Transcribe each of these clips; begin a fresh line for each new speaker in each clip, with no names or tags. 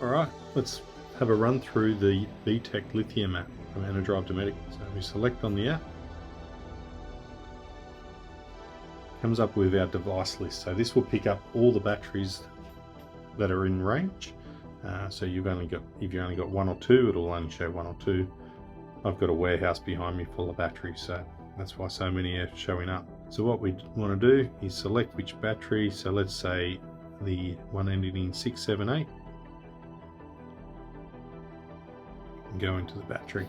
Alright, let's have a run through the VTech Lithium app from Enerdrive Dometic. So we select on the app, comes up with our device list. So this will pick up all the batteries that are in range. So if you've only got one or two, it'll only show one or two. I've got a warehouse behind me full of batteries, so that's why so many are showing up. So what we want to do is select which battery. So let's say the one ending in 678. And go into the battery.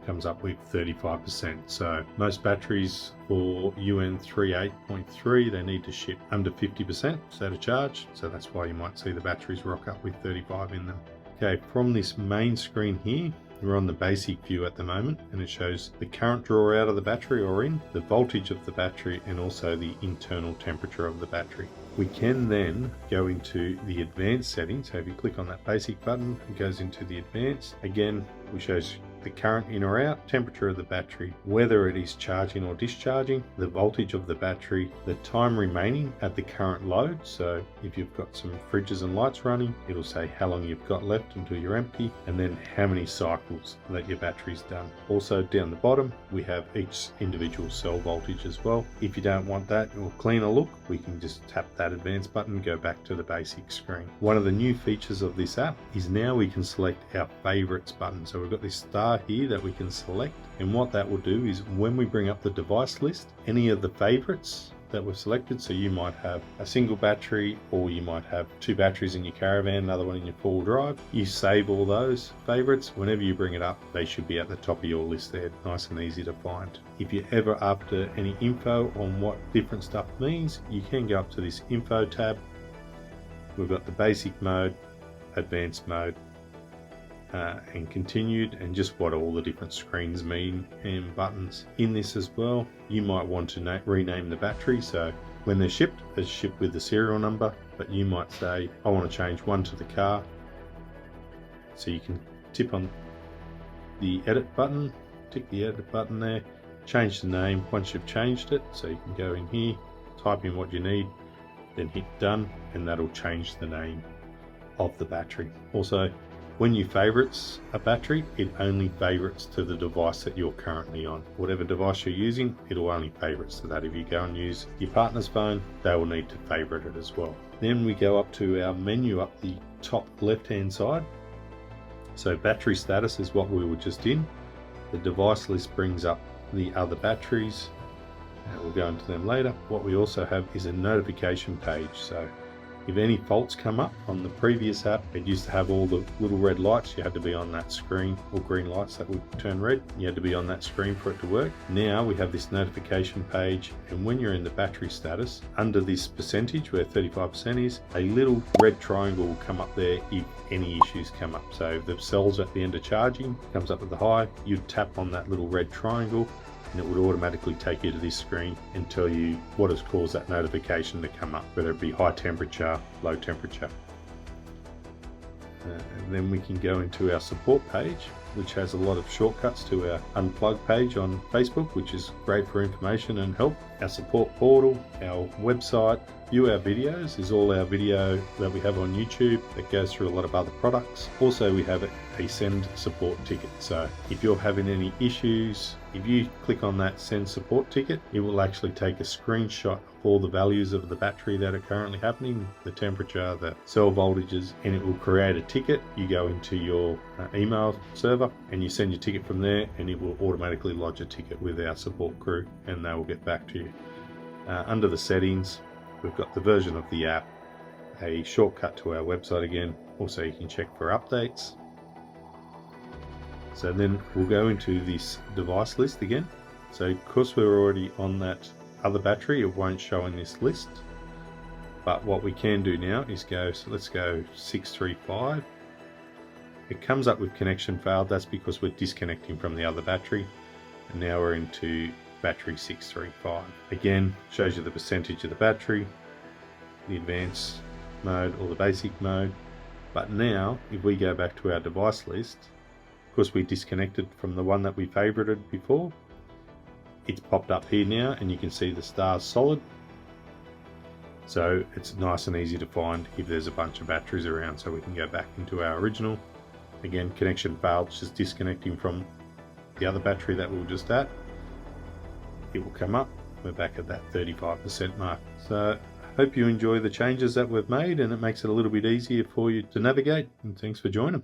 Comes up with 35%. So most batteries for UN 38.3, they need to ship under 50% state of charge. So that's why you might see the batteries rock up with 35 in them. Okay, from this main screen here, we're on the basic view at the moment, and it shows the current draw out of the battery or in, the voltage of the battery, and also the internal temperature of the battery. We can then go into the advanced settings. So if you click on that basic button, it goes into the advanced. Again, it shows the current in or out, temperature of the battery, whether it is charging or discharging, the voltage of the battery, the time remaining at the current load. So if you've got some fridges and lights running, it'll say how long you've got left until you're empty, and then how many cycles that your battery's done. Also down the bottom, we have each individual cell voltage as well. If you don't want that or cleaner look, we can just tap that advanced button and go back to the basic screen. One of the new features of this app is now we can select our favorites button. So we've got this star here that we can select, and what that will do is when we bring up the device list, any of the favorites that we've selected, so you might have a single battery, or you might have two batteries in your caravan, another one in your four-wheel drive, you save all those favorites. Whenever you bring it up, they should be at the top of your list there, nice and easy to find. If you're ever after any info on what different stuff means, you can go up to this info tab. We've got the basic mode, advanced mode, and continued, and just what all the different screens mean and buttons in this as well. You might want to rename the battery, so when they're shipped, it's shipped with the serial number, but you might say I want to change one to the car. So you can tip on the edit button, tick the edit button there, change the name once you've changed it. So you can go in here, type in what you need, then hit done, and that'll change the name of the battery. Also, when you favorites a battery, it only favorites to the device that you're currently on. Whatever device you're using, it'll only favorites to that. If you go and use your partner's phone, they will need to favorite it as well. Then we go up to our menu up the top left hand side. So battery status is what we were just in. The device list brings up the other batteries, and we'll go into them later. What we also have is a notification page. So if any faults come up on the previous app, it used to have all the little red lights. You had to be on that screen, or green lights that would turn red. You had to be on that screen for it to work. Now we have this notification page, and when you're in the battery status, under this percentage where 35% is, a little red triangle will come up there if any issues come up. So if the cell's at the end of charging, comes up at the high, you'd tap on that little red triangle, and it would automatically take you to this screen and tell you what has caused that notification to come up, whether it be high temperature, low temperature. And then we can go into our support page, which has a lot of shortcuts to our unplug page on Facebook, which is great for information and help. Our support portal, our website, view our videos is all our video that we have on YouTube that goes through a lot of other products. Also, we have a send support ticket. So if you're having any issues, if you click on that send support ticket, it will actually take a screenshot of all the values of the battery that are currently happening, the temperature, the cell voltages, and it will create a ticket. You go into your email server and you send your ticket from there, and it will automatically lodge a ticket with our support crew, and they will get back to you. Under the settings, we've got the version of the app, a shortcut to our website again. Also, you can check for updates. So then we'll go into this device list again. So because we're already on that other battery, it won't show in this list. But what we can do now is go, so let's go 635. It comes up with connection failed. That's because we're disconnecting from the other battery. And now we're into battery 635. Again, shows you the percentage of the battery, the advanced mode or the basic mode. But now, if we go back to our device list, because we disconnected from the one that we favorited before, it's popped up here now, and you can see the stars solid. So it's nice and easy to find if there's a bunch of batteries around, so we can go back into our original. Again, connection failed, just disconnecting from the other battery that we were just at. It will come up. We're back at that 35% mark. So I hope you enjoy the changes that we've made, and it makes it a little bit easier for you to navigate. And thanks for joining.